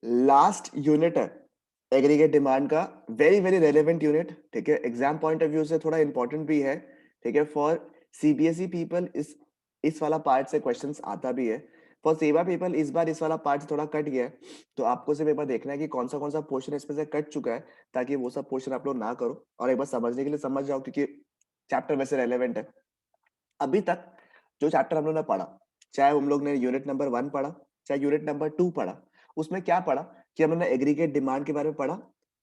Last unit है aggregate demand का, very very relevant unit, ठीक है, एग्जाम पॉइंट ऑफ व्यू से थोड़ा इंपॉर्टेंट भी है, ठीक है, फॉर सीबीएसई पीपल इस वाला पार्ट से क्वेश्चंस आता भी है, फॉर सेवा पीपल इस बार इस वाला पार्ट थोड़ा कट गया है, तो आपको सिर्फ एक बार देखना है कि कौन सा पोर्शन इसमें से कट चुका है, ताकि वो सब पोर्शन आप लोग ना करो और एक बार समझने के लिए समझ जाओ, क्योंकि चैप्टर वैसे रेलेवेंट है। अभी तक जो चैप्टर हम लोग ने पढ़ा, चाहे हम लोग ने यूनिट नंबर 1 पढ़ा, चाहे यूनिट नंबर 2 पढ़ा, उसमें क्या पढ़ा कि हम लोग ने एग्रीगेट डिमांड के बारे में पढ़ा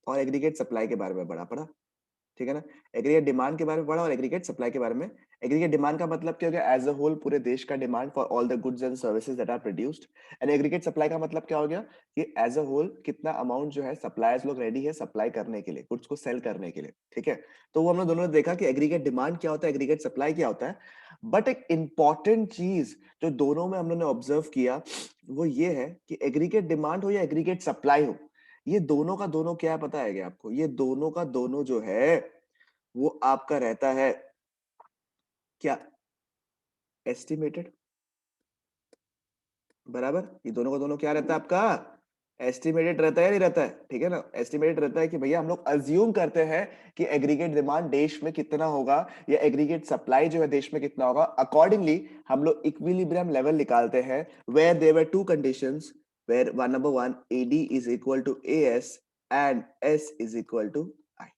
और एग्रीगेट सप्लाई के बारे में पढ़ा, ठीक है ना। एग्रीगेट डिमांड के बारे में पढ़ा और एग्रीगेट सप्लाई के बारे में। एग्रीगेट डिमांड का मतलब क्या हो गया, एज अ होल पूरे देश का demand for all the goods and services that are produced. And aggregate supply का मतलब क्या हो गया कि एज अ होल कितना अमाउंट जो है सप्लायर्स लोग रेडी है सप्लाई करने के लिए, गुड्स को सेल करने के लिए, ठीक है। तो वो हम लोग दोनों ने देखा कि एग्रीगेट डिमांड क्या होता है, एग्रीगेट सप्लाई क्या होता है। बट एक इंपॉर्टेंट चीज जो दोनों में हम लोगों ने ऑब्जर्व किया वो ये है कि एग्रीगेट डिमांड हो या एग्रीगेट सप्लाई हो, ये दोनों का दोनों क्या है पता है क्या आपको, ये दोनों का दोनों जो है वो आपका रहता है क्या, एस्टिमेटेड, बराबर। ये दोनों का दोनों क्या रहता है आपका, एस्टिमेटेड रहता है, नहीं रहता है, ठीक है ना। एस्टिमेटेड रहता है कि भैया हम लोग अज्यूम करते हैं कि एग्रीगेट डिमांड देश में कितना होगा या एग्रीगेट सप्लाई जो है देश में कितना होगा, अकॉर्डिंगली हम लोग इक्विलिब्रियम लेवल निकालते हैं, where there were two conditions, where one number one AD is equal to AS and S is equal to I,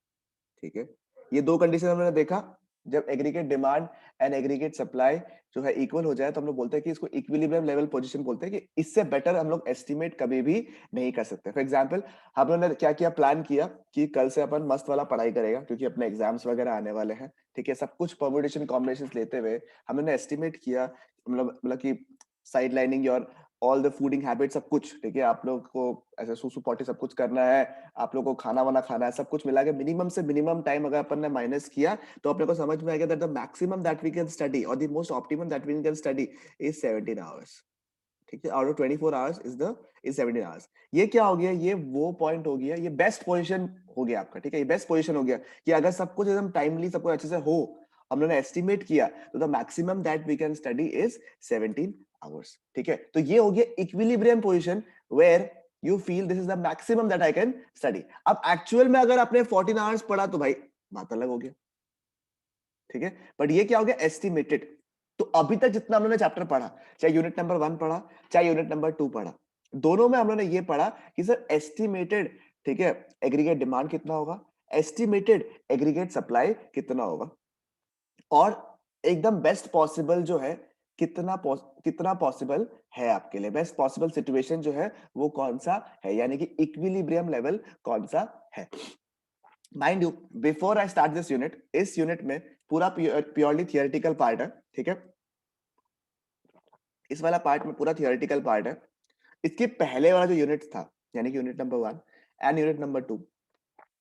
ठीक है। ये दो कंडीशन हमने देखा, जब aggregate demand and aggregate supply जो है इक्वल हो जाए तो हम लोग बोलते हैं कि इसको इक्विलिब्रियम लेवल पोजीशन बोलते हैं, कि इससे बेटर हम लोग एस्टिमेट कभी भी नहीं कर सकते। फॉर एग्जांपल हम लोगों ने क्या किया, प्लान किया कि कल से अपन मस्त वाला पढ़ाई करेगा क्योंकि अपने एग्जाम्स वगैरह आने वाले हैं, ठीक है। सब कुछ परम्यूटेशन कॉम्बिनेशन लेते हुए हम लोगों ने एस्टिमेट किया, मतलब कि साइड लाइनिंग और ऑल द फूडिंग हैबिट सब कुछ, ठीक है। आप लोग को ऐसे सूसू पॉटी सब कुछ करना है, आप लोग को खाना वाना खाना है, सब कुछ मिला के मिनिमम से मिनिमम टाइम अगर अपन ने माइनस किया तो अपने को समझ में आ गया that the maximum that we can study और the most optimum that we can study is 17 hours, ठीक है। Out of 24 hours is 17 hours. ये क्या हो गया, ये वो पॉइंट हो गया, ये बेस्ट पोजीशन हो गया आपका, ठीक है। ये बेस्ट पोजीशन हो गया कि अगर सब कुछ एकदम टाइमली सब कुछ अच्छे से हो, हम लोगों ने एस्टिमेट किया तो the maximum that we can study is 17 hours, ठीक है। तो ये हो गया equilibrium position where you feel this is the maximum that I can study. अब एक्चुअल में अगर आपने 14 आवर्स पढ़ा तो भाई बात अलग हो गया, ठीक है। बट ये क्या हो गया, एस्टिमेटेड। तो अभी तक जितना हम लोगों ने चैप्टर पढ़ा, चाहे यूनिट नंबर 1 पढ़ा चाहे यूनिट नंबर 2 पढ़ा, दोनों में हम लोगों ने ये पढ़ा कि सर एस्टिमेटेड, ठीक है, एग्रीगेट डिमांड कितना होगा, एस्टिमेटेड एग्रीगेट सप्लाई कितना होगा, और एकदम बेस्ट पॉसिबल जो है कितना पॉसिबल है आपके लिए, बेस्ट पॉसिबल सिचुएशन जो है वो कौन सा है, यानी कि इक्विलिब्रियम लेवल कौन सा है। Mind you, before I start this unit, इस यूनिट में पूरा प्योरली थियोरेटिकल पार्ट है, ठीक है। इस वाला पार्ट में पूरा थियोरेटिकल पार्ट है। इसके पहले वाला जो यूनिट था, यानी कि unit number 1 and unit number 2,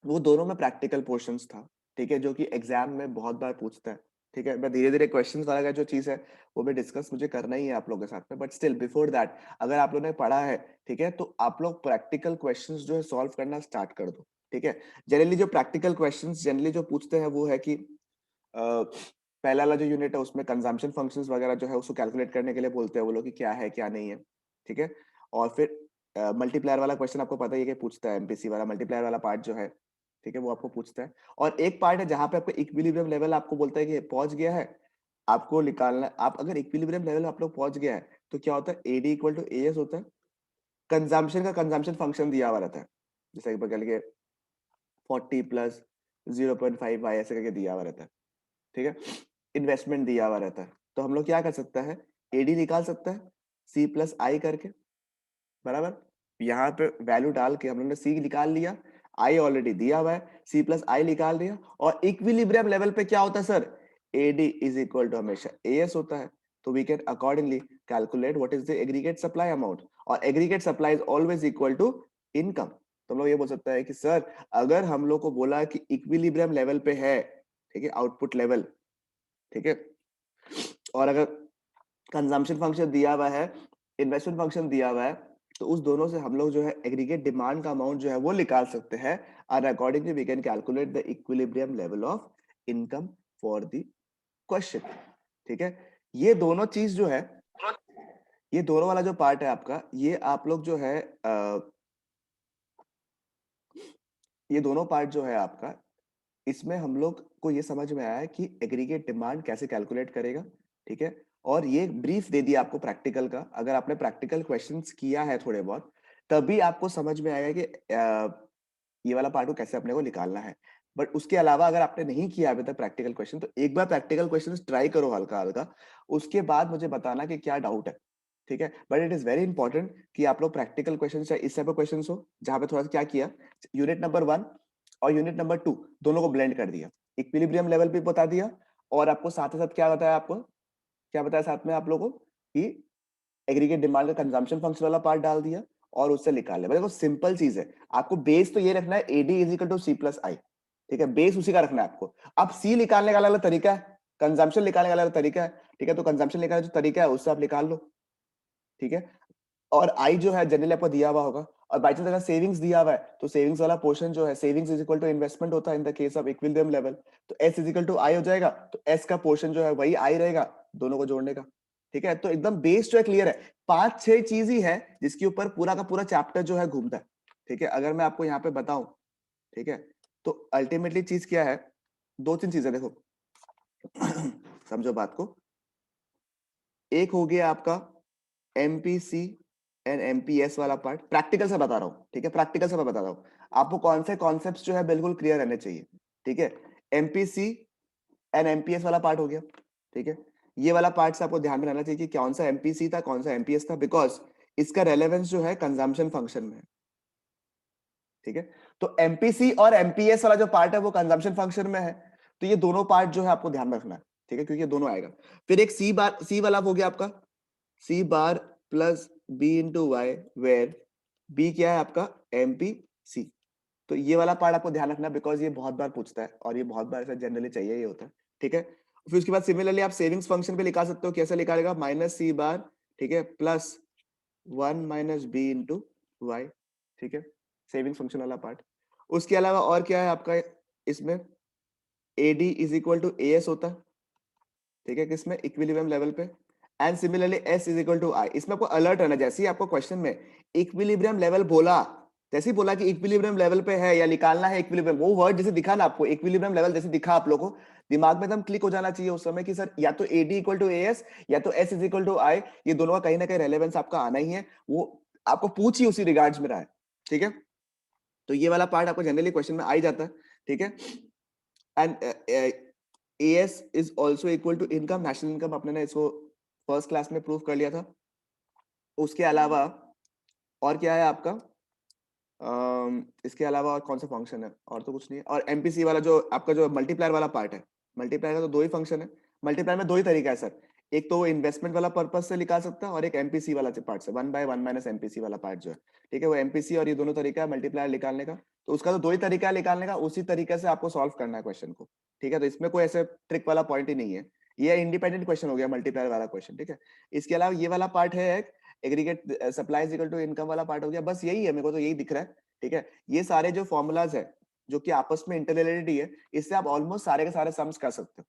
वो दोनों में प्रैक्टिकल पोर्शंस था, ठीक है, जो कि एग्जाम में बहुत बार पूछता है, ठीक है। मैं धीरे धीरे क्वेश्चंस वाला का जो चीज है वो भी डिस्कस मुझे करना ही है आप लोगों के साथ में, बट स्टिल बिफोर दैट अगर आप लोगों ने पढ़ा है, ठीक है, तो आप लोग प्रैक्टिकल क्वेश्चंस जो है सॉल्व करना स्टार्ट कर दो, ठीक है। जनरली जो प्रैक्टिकल क्वेश्चंस जनरली जो पूछते हैं वो है कि पहला वाला जो यूनिट है उसमें कंजम्पशन फंक्शंस वगैरह जो है उसको कैलकुलेट करने के लिए बोलते हैं वो लोग कि क्या है क्या नहीं है, ठीक है। और फिर मल्टीप्लायर वाला क्वेश्चन आपको पता ही है कि पूछता है, एमपीसी वाला मल्टीप्लायर वाला पार्ट जो है, ठीक है, वो आपको पूछता है। और एक पार्ट है जहां पे आपको इक्विलिब्रियम लेवल आपको बोलता है कि पहुंच गया है, आपको निकालना, आप अगर इक्विलिब्रियम लेवल आप लोग पहुंच गया है तो क्या होता है, एडी इक्वल टू एएस होता है। कंजम्पशन का कंजम्पशन फंक्शन दिया हुआ रहता है, जैसे कि कह 40 प्लस 0.5 वाई ऐसे करके दिया हुआ रहता है, ठीक है। इन्वेस्टमेंट दिया हुआ रहता है, तो हम लोग क्या कर सकते हैं, एडी निकाल सकते हैं सी प्लस आई करके, बराबर। यहाँ पे वैल्यू डाल के हम लोग ने सी निकाल लिया, आई ऑलरेडी दिया हुआ है, सी प्लस आई निकाल दिया, और इक्विलिब्रियम लेवल पे क्या होता है sir, AD is equal to हमेशा एएस होता है। तो we can accordingly calculate what is the aggregate supply amount, और aggregate supply is always equal to income. तो हम लोग ये बोल सकते हैं कि सर अगर हम लोग को बोला कि इक्विलिब्रियम लेवल पे है, ठीक है, आउटपुट लेवल, ठीक है, और अगर कंजम्पशन फंक्शन दिया हुआ है, इन्वेस्टमेंट फंक्शन दिया हुआ है, तो उस दोनों से हम लोग जो है एग्रीगेट डिमांड का अमाउंट जो है वो निकाल सकते हैं, और accordingly we can calculate the equilibrium level of income for the question, ठीक है। ये दोनों चीज जो है, ये दोनों वाला जो पार्ट है आपका, ये आप लोग जो है ये दोनों पार्ट जो है आपका, इसमें हम लोग को ये समझ में आया है कि एग्रीगेट डिमांड कैसे कैलकुलेट करेगा, ठीक है? और ये ब्रीफ दे दिया आपको प्रैक्टिकल का। अगर आपने प्रैक्टिकल क्वेश्चंस किया है थोड़े बहुत, तभी आपको समझ में आएगा कि ये वाला पार्ट को कैसे अपने को निकालना है। बट उसके अलावा अगर आपने नहीं किया अभी तक प्रैक्टिकल क्वेश्चन, तो एक बार प्रैक्टिकल क्वेश्चंस ट्राई करो हल्का-हल्का, उसके बाद मुझे बताना कि क्या डाउट है, ठीक है? But it is very important कि आप लोग प्रैक्टिकल क्वेश्चन चाहे इस टाइप के क्वेश्चन्स हो, जहाँ पे थोड़ा-सा क्या किया, यूनिट नंबर 1 और यूनिट नंबर 2 दोनों को ब्लेंड कर दिया। इक्विलिब्रियम लेवल भी बता दिया और आपको साथ ही साथ क्या बताया आपको? क्या बताया साथ में आप लोगों को? कि एग्रीगेट डिमांड का कंजम्पशन फंक्शन वाला पार्ट डाल दिया और उससे निकाल लिया। देखो सिंपल चीज है, आपको बेस तो ये रखना है AD is equal to C plus I, ठीक है? बेस उसी का रखना है आपको। अब सी निकालने का अलग अलग तरीका है, कंजम्पशन निकालने का अलग अलग तरीका है, ठीक है? तो कंजम्पशन निकालने का जो तरीका है उससे आप निकाल लो, ठीक है? और आई जो है जनरली आपको दिया हुआ होगा, और बाई चांस अगर सेविंग्स दिया हुआ है तो सेविंग्स वाला पोर्शन जो है, savings is equal to investment होता है in the case of equilibrium level, तो S is equal to I हो जाएगा, तो एस का पोर्शन जो है वही आई रहेगा दोनों को जोड़ने का, ठीक है? तो एकदम बेस जो है क्लियर है। 5-6 चीज ही है जिसके ऊपर पूरा का पूरा चैप्टर जो है घूमता है, ठीक है? अगर मैं आपको यहाँ पे बताऊं, ठीक है, तो अल्टीमेटली चीज क्या है, 2-3 चीजें देखो। समझो बात को। एक हो गया आपका एमपीसी एंड एमपीएस वाला पार्ट, प्रैक्टिकल से बता रहा हूँ, ठीक है? प्रैक्टिकल से मैं बता रहा हूँ आपको, कौन से कॉन्सेप्ट्स जो है बिल्कुल क्लियर रहने चाहिए, ठीक है? एमपीसी एंड एमपीएस वाला पार्ट हो गया, ठीक है? ये वाला पार्ट से आपको ध्यान में रहना चाहिए कि कौन सा एमपीसी था, कौन सा एमपीएस था, बिकॉज इसका रेलेवेंस जो है कंजम्पशन फंक्शन में है, ठीक है? तो एमपीसी और एमपीएस वाला जो पार्ट है वो कंजम्पशन फंक्शन में है, तो ये दोनों पार्ट जो है आपको ध्यान में रखना है, ठीक है? क्योंकि ये दोनों आएगा। फिर एक सी वाला हो गया आपका, C bar plus B into Y, where B क्या है आपका एमपीसी। तो ये वाला पार्ट आपको ध्यान रखना, बिकॉज ये बहुत बार पूछता है और ये बहुत बार ऐसा जनरली चाहिए ही होता है, ठीक है? फिर उसके बाद सिमिलरली आप सेविंग्स फंक्शन पे लिखा सकते हो, कैसे लिखा माइनस सी बार, ठीक है, plus 1 minus B into Y, ठीक है? सेविंग्स फंक्शन वाला पार्ट। उसके अलावा और क्या है आपका इसमें, AD is equal to A S होता है, ठीक है? किसमें, इक्विलिब्रियम लेवल पे। And similarly S is equal to I. इसमें आपको अलर्ट रहना, जैसे ही आपको क्वेश्चन में इक्विलिब्रियम लेवल बोला, जैसे ही बोला कि इक्विलिब्रियम लेवल पे है या निकालना है इक्विलिब्रियम, वो वर्ड जैसे दिखा ना आपको, इक्विलिब्रियम लेवल जैसे दिखा आप लोगों को, दिमाग में एकदम क्लिक हो जाना चाहिए उस समय कि सर या तो एडी इक्वल टू एएस या तो एस इज इक्वल टू आई, ये दोनों का कहीं ना कहीं रेलेवेंस आपका आना ही है, वो आपको पूछ ही उसी रिगार्ड्स में रहा है, ठीक है? तो ये वाला पार्ट आपको जनरली क्वेश्चन में आ ही जाता है, ठीक है? And AS is also equal to income, national income अपने ने इसको फर्स्ट क्लास में प्रूव कर लिया था। उसके अलावा और क्या है आपका, इसके अलावा और कौन सा फंक्शन है, और तो कुछ नहीं है। और एमपीसी वाला जो आपका जो मल्टीप्लायर वाला पार्ट है, मल्टीप्लायर का तो दो ही फंक्शन है, मल्टीप्लायर में दो ही तरीका है सर, एक तो इन्वेस्टमेंट वाला पर्पस से निकाल सकता है और एक एमपीसी वाला पार्ट से, 1/1 माइनस एमपीसी वाला पार्ट जो है, ठीक है? वो एमपीसी और ये दोनों तरीका है मल्टीप्लायर निकालने का, तो उसका तो दो ही तरीका है निकालने का, उसी तरीके से आपको सॉल्व करना है क्वेश्चन को, ठीक है? तो इसमें कोई ऐसे ट्रिक वाला पॉइंट ही नहीं है, ये इंडिपेंडेंट क्वेश्चन हो गया मल्टीप्लायर वाला क्वेश्चन, ठीक है? इसके अलावा ये वाला पार्ट है aggregate supply is equal to income वाला पार्ट हो गया, बस यही है, मेरे को तो यही दिख रहा है, ठीक है? ये सारे जो फॉर्मूलाज है जो कि आपस में इंटररिलेटेड है, इससे आप ऑलमोस्ट सारे के सारे सम्स कर सकते हो,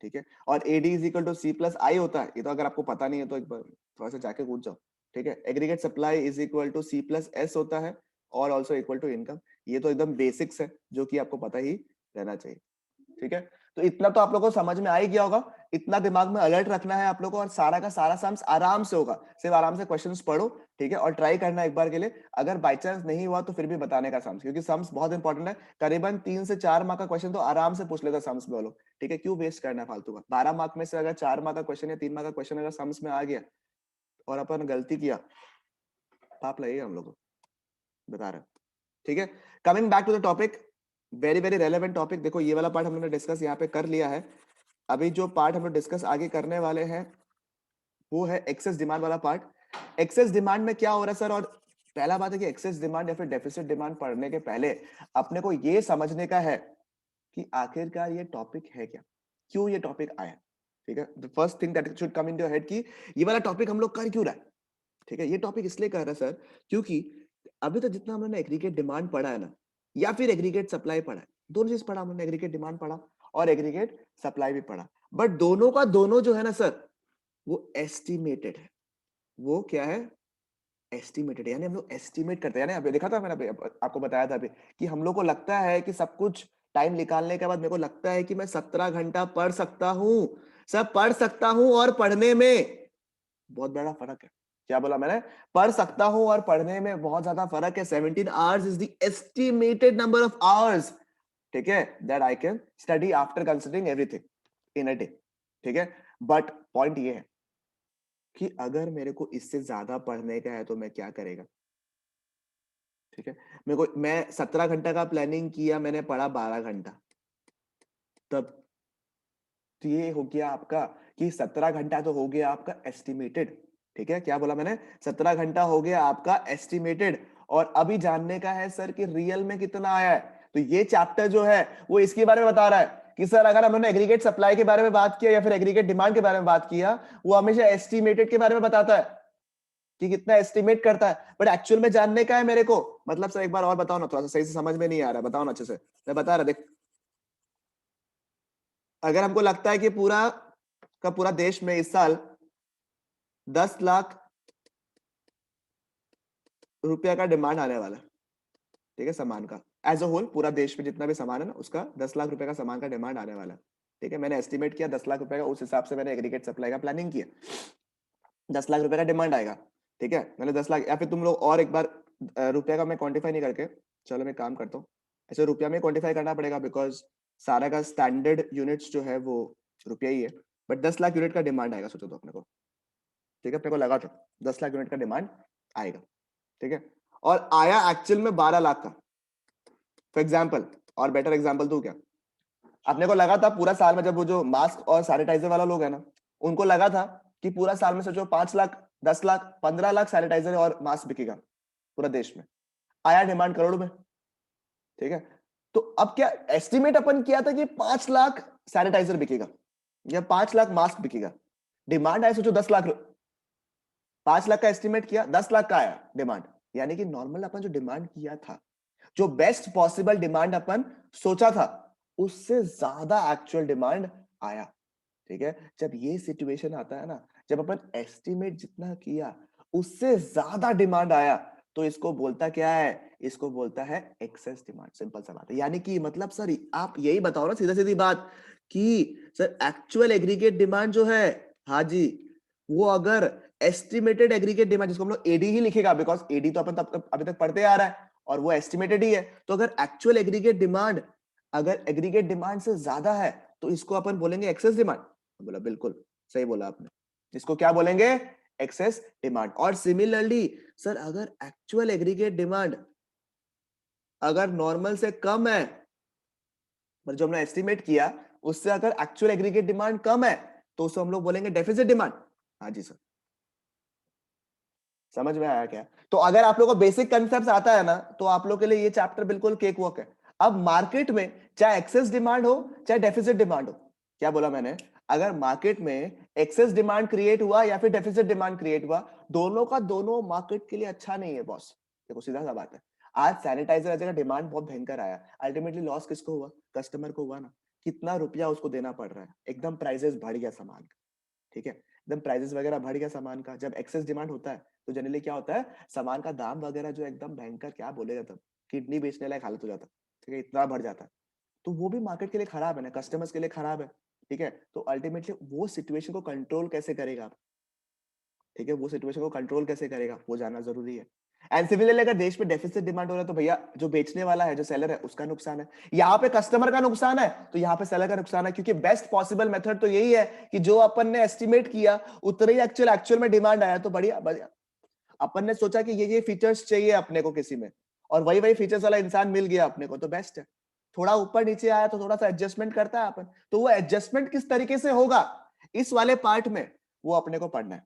ठीक है? और AD is equal to C plus I होता है, ये तो अगर आपको पता नहीं है तो एक बार थोड़ा सा जाके पूछ जाओ, ठीक है? Aggregate supply is equal to C plus S होता है और ऑल्सो इक्वल टू इनकम, ये तो एकदम बेसिक्स है जो कि आपको पता ही रहना चाहिए, ठीक है? तो इतना तो आप लोगों को समझ में आ ही गया होगा, इतना दिमाग में अलर्ट रखना है आप लोगों को, और सारा का सारा सम्स आराम से होगा, सिर्फ आराम से क्वेश्चंस पढ़ो, ठीक है? और ट्राई करना एक बार के लिए, अगर बाय चांस नहीं हुआ तो फिर भी बताने का सम्स, क्योंकि सम्स बहुत इंपॉर्टेंट है, करीबन 3 से 4 मार्क का क्वेश्चन तो आराम से पूछ लेता सम्स में लोग, ठीक है? क्यों वेस्ट करना है फालतू का, 12 मार्क में से अगर 4 मार्क का क्वेश्चन या 3 मार्क का क्वेश्चन अगर सम्स में आ गया और अपन गलती किया, पाप लगेगा हम लोग को, बता रहे, ठीक है? Coming back to the topic, very very relevant topic. देखो ये वाला पार्ट हम लोगों ने डिस्कस यहाँ पे कर लिया है, अभी जो पार्ट हम लोग डिस्कस आगे करने वाले हैं वो है एक्सेस डिमांड वाला पार्ट। एक्सेस डिमांड में क्या हो रहा है सर, और पहला बात है कि एक्सेस डिमांड या फिर डेफिसिट डिमांड पढ़ने के पहले अपने को ये समझने का है कि आखिरकार ये टॉपिक है क्या, क्यों ये टॉपिक आया, ठीक है? The first thing that should come in your head कि ये वाला टॉपिक हम लोग कर क्यों रहा है, ठीक है? ये टॉपिक इसलिए कर रहा है सर क्योंकि अभी तक जितना हमने एग्रीगेट डिमांड पढ़ा है ना, या फिर एग्रीगेट सप्लाई पढ़ा है, दोनों चीज पढ़ा हमने, एग्रीगेट डिमांड पढ़ा और एग्रीगेट सप्लाई भी पढ़ा, बट दोनों का दोनों जो है ना सर, वो एस्टिमेटेड है। वो क्या है, एस्टिमेटेड यानी हम लोग एस्टिमेट करते हैं, यानी अभी देखा था मैंने, अभी आपको बताया था अभी कि हम लोग को लगता है कि सब कुछ टाइम निकालने के बाद मेरे को लगता है कि मैं 17 घंटा पढ़ सकता हूँ, सब पढ़ सकता हूँ, और पढ़ने में बहुत बड़ा फर्क है। क्या बोला मैंने? पढ़ सकता हूँ और पढ़ने में बहुत ज्यादा फर्क है। 17 hours is the estimated number of hours, ठीक है, that I can study after considering everything in a day, ठीक है। बट पॉइंट ये है कि अगर मेरे को इससे ज्यादा पढ़ने का है तो मैं क्या करेगा, ठीक है। मैं 17 घंटा का प्लानिंग किया, मैंने पढ़ा 12 घंटा, तब तो ये हो गया आपका कि 17 घंटा तो हो गया आपका एस्टिमेटेड, ठीक है। क्या बोला मैंने? 17 घंटा हो गया आपका एस्टिमेटेड, और अभी जानने का है सर कि रियल में कितना आया है। तो ये चैप्टर जो है वो इसके बारे में बता रहा है कि सर अगर हमने एग्रीगेट सप्लाई के बारे में बात किया या फिर एग्रीगेट डिमांड के बारे में बात किया, वो हमेशा एस्टिमेटेड के बारे में बताता है कि कितना एस्टिमेट करता है, बट एक्चुअल में जानने का है मेरे को। मतलब सर एक बार और बताओ ना, थोड़ा सा सही से समझ में नहीं आ रहा, बताओ ना अच्छे से। मैं बता रहा, देख, अगर हमको लगता है कि पूरा का पूरा देश में इस साल 10 लाख रुपया का डिमांड आने वाला है, ठीक है, सामान का, एज अ होल पूरा देश में जितना भी सामान है ना, उसका 10 लाख रुपए का सामान का डिमांड आने वाला है, ठीक है। मैंने एस्टिमेट किया 10 लाख रुपए का, उस हिसाब से मैंने एग्रीगेट सप्लाई का प्लानिंग किया, 10 लाख रुपए का डिमांड आएगा, ठीक है। मैंने 10 लाख, या फिर तुम लोग और एक बार रुपया का मैं क्वांटिफाई नहीं करके, चलो मैं काम करता हूँ, ऐसे रुपया में क्वांटिफाई करना पड़ेगा बिकॉज सारा का स्टैंडर्ड यूनिट्स जो है वो रुपया ही है। बट 10 लाख यूनिट का डिमांड आएगा, सोचो तो अपने को, ठीक है, अपने को लगा था 10 लाख यूनिट का डिमांड आएगा, ठीक है, और आया एक्चुअल में 12 लाख का, फॉर एग्जाम्पल। और बेटर एग्जाम्पल दूं क्या? अपने को लगा था पूरा साल में, जब वो जो मास्क और सैनिटाइजर वाला लोग है ना, उनको लगा था कि पूरा साल में सोचो 5 लाख, 10 लाख, 15 लाख सैनिटाइजर और मास्क बिकेगा पूरा देश में। आया डिमांड करोड़ में, ठीक है। तो अब क्या एस्टिमेट अपन किया था कि 5 लाख सैनिटाइजर बिकेगा या 5 लाख मास्क बिकेगा, डिमांड आया सोचो 10 लाख। 5 लाख का एस्टिमेट किया, 10 लाख का आया डिमांड, यानी कि नॉर्मल अपन जो डिमांड किया था, जो बेस्ट पॉसिबल डिमांड अपन सोचा था, उससे ज्यादा एक्चुअल डिमांड आया, ठीक है। जब ये सिचुएशन आता है ना, जब अपन एस्टिमेट जितना किया उससे ज्यादा डिमांड आया, तो इसको बोलता क्या है? इसको बोलता है एक्सेस डिमांड, सिंपल सा बात है। यानी कि मतलब सर आप यही बताओ ना, सीधा सीधी बात, कि सर एक्चुअल एग्रीगेट डिमांड जो है, हाँ जी, वो अगर एस्टिमेटेड एग्रीगेट डिमांड, जिसको हम लोग एडी ही लिखेगा बिकॉज एडी तो अपन तब तक अभी तक पढ़ते आ रहा है और वो एस्टिमेटेड ही है, तो अगर एक्चुअल एग्रीगेट डिमांड अगर एग्रीगेट डिमांड से ज्यादा है, तो इसको अपन बोलेंगे एक्सेस डिमांड। बोला बिल्कुल सही बोला आपने, इसको क्या बोलेंगे? Excess demand. और सिमिलरली सर अगर एक्चुअल एग्रीगेट डिमांड अगर नॉर्मल से कम है, मतलब जो हमने एस्टिमेट किया उससे अगर एक्चुअल एग्रीगेट डिमांड कम है, तो उसको हम लोग बोलेंगे डेफिसिट डिमांड। हाँ जी सर, समझ में आया क्या? तो अगर आप लोगों को बेसिक कंसेप्ट आता है ना, तो आप लोग के लिए ये चैप्टर बिल्कुल केक वॉक है। अब मार्केट में चाहे एक्सेस डिमांड हो चाहे डेफिसिट डिमांड हो, क्या बोला मैंने? अगर मार्केट में एक्सेस डिमांड क्रिएट हुआ या फिर डेफिसिट डिमांड क्रिएट हुआ, दोनों का दोनों मार्केट के लिए अच्छा नहीं है बॉस। देखो सीधा सा बात है, आज सैनिटाइजर का डिमांड बहुत भयंकर आया, अल्टीमेटली लॉस किसको हुआ? कस्टमर को हुआ ना। कितना रुपया उसको देना पड़ रहा है, एकदम प्राइसेस बढ़ गया सामान का, ठीक है, एकदम प्राइसेस वगैरह बढ़ गया सामान का। जब एक्सेस डिमांड होता है तो जनरली क्या होता है, सामान का दाम वगैरह जो एकदम भयंकर, क्या बोलेगा, तब किडनी बेचने लायक हालत हो जाता है, ठीक है, इतना बढ़ जाता है। तो वो भी मार्केट के लिए खराब है ना, कस्टमर्स के लिए खराब है, ठीक है। तो अल्टीमेटली वो सिचुएशन को कंट्रोल कैसे करेगा आप, ठीक है, वो सिचुएशन को कंट्रोल कैसे करेगा वो जानना जरूरी है। एंड सिमिलरली अगर देश में डेफिसिट डिमांड हो रहा है, तो भैया जो बेचने वाला है, जो सेलर है, उसका नुकसान है। यहाँ पे कस्टमर का नुकसान है तो यहाँ पे सेलर का नुकसान है, क्योंकि बेस्ट पॉसिबल मेथड तो यही है कि जो अपन ने एस्टिमेट किया उतना ही एक्चुअल एक्चुअल में डिमांड आया, तो बढ़िया बढ़िया। अपन ने सोचा कि ये फीचर्स चाहिए अपने को किसी में, और वही वही फीचर्स वाला इंसान मिल गया अपने को, तो बेस्ट है। थोड़ा ऊपर नीचे आया तो थोड़ा सा एडजस्टमेंट करता है अपन, तो वो एडजस्टमेंट किस तरीके से होगा इस वाले पार्ट में वो अपने को पढ़ना है,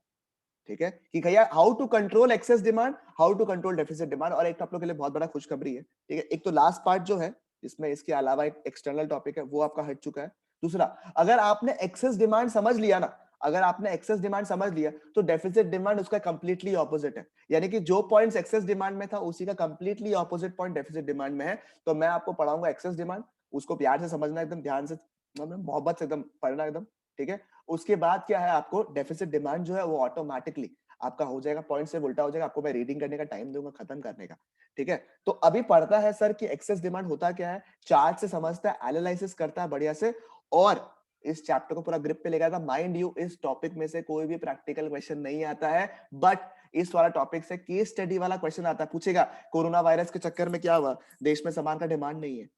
ठीक है, कि भैया how to control excess demand, how to control deficit demand. और एक आप लोग के लिए बहुत बड़ा खुशखबरी है, ठीक है, एक तो लास्ट पार्ट जो है इसमें इसके अलावा एक एक्सटर्नल टॉपिक है वो आपका हट चुका है। दूसरा, अगर आपने एक्सेस डिमांड समझ लिया ना, अगर आपने एक्सेस डिमांड समझ लिया, तो डेफिसिट डिमांड उसका कंप्लीटली ऑपोजिट है। यानी कि जो पॉइंट्स एक्सेस डिमांड में था उसी का completely opposite point deficit demand में है। तो मैं आपको पढ़ाऊंगा एक्सेस डिमांड, उसको प्यार से समझना, एकदम ध्यान से, मतलब मोहब्बत से एकदम पढ़ना एकदम, ठीक है। उसके बाद क्या है, आपको डेफिसिट डिमांड जो है वो ऑटोमेटिकली आपका हो जाएगा, पॉइंट से उल्टा हो जाएगा, आपको मैं रीडिंग करने का टाइम दूंगा खत्म करने का, ठीक है। तो अभी पढ़ता है सर कि एक्सेस डिमांड होता क्या है, चार्ट से समझता है, एनालिसिस करता है बढ़िया से, और इस चैप्टर को पूरा ग्रिप पे लेकर आता। माइंड यू, इस टॉपिक में से कोई भी प्रैक्टिकल क्वेश्चन नहीं आता है, बट इस वाला टॉपिक से केस स्टडी वाला क्वेश्चन आता है। पूछेगा कोरोना वायरस के चक्कर में क्या हुआ, देश में सामान का डिमांड नहीं है,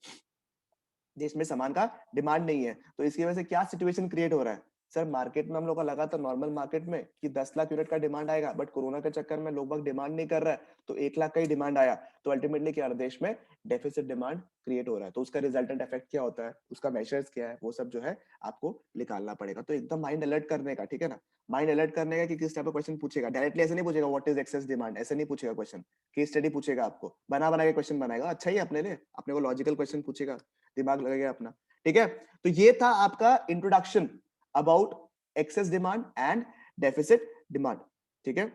देश में सामान का डिमांड नहीं है, तो इसकी वजह से क्या सिचुएशन क्रिएट हो रहा है सर, मार्केट में हम लोग का लगा था नॉर्मल मार्केट में कि 10 लाख यूनिट का डिमांड आएगा, बट कोरोना के चक्कर में लोग बाग डिमांड नहीं कर रहा है, तो 1 लाख का ही डिमांड आया, तो अल्टीमेटली क्या हो रहा है, देश में डेफिसिट डिमांड क्रिएट हो रहा है। तो उसका रिजल्टेंट इफेक्ट क्या होता है, उसका मेजर्स क्या है, वो सब जो है आपको निकालना पड़ेगा। तो एकदम माइंड अलर्ट करने का, ठीक है ना, माइंड अलर्ट करने का कि किस टाइप का क्वेश्चन पूछेगा। डायरेक्टली ऐसे नहीं पूछेगा व्हाट इज एक्सेस डिमांड, ऐसे नहीं पूछेगा क्वेश्चन, केस स्टडी पूछेगा, आपको बना बना के क्वेश्चन बनाएगा, अच्छा ही है अपने लिए, अपने को लॉजिकल क्वेश्चन पूछेगा, दिमाग लगेगा अपना, ठीक है। तो ये था आपका introduction about excess demand and deficit demand, ठीक है।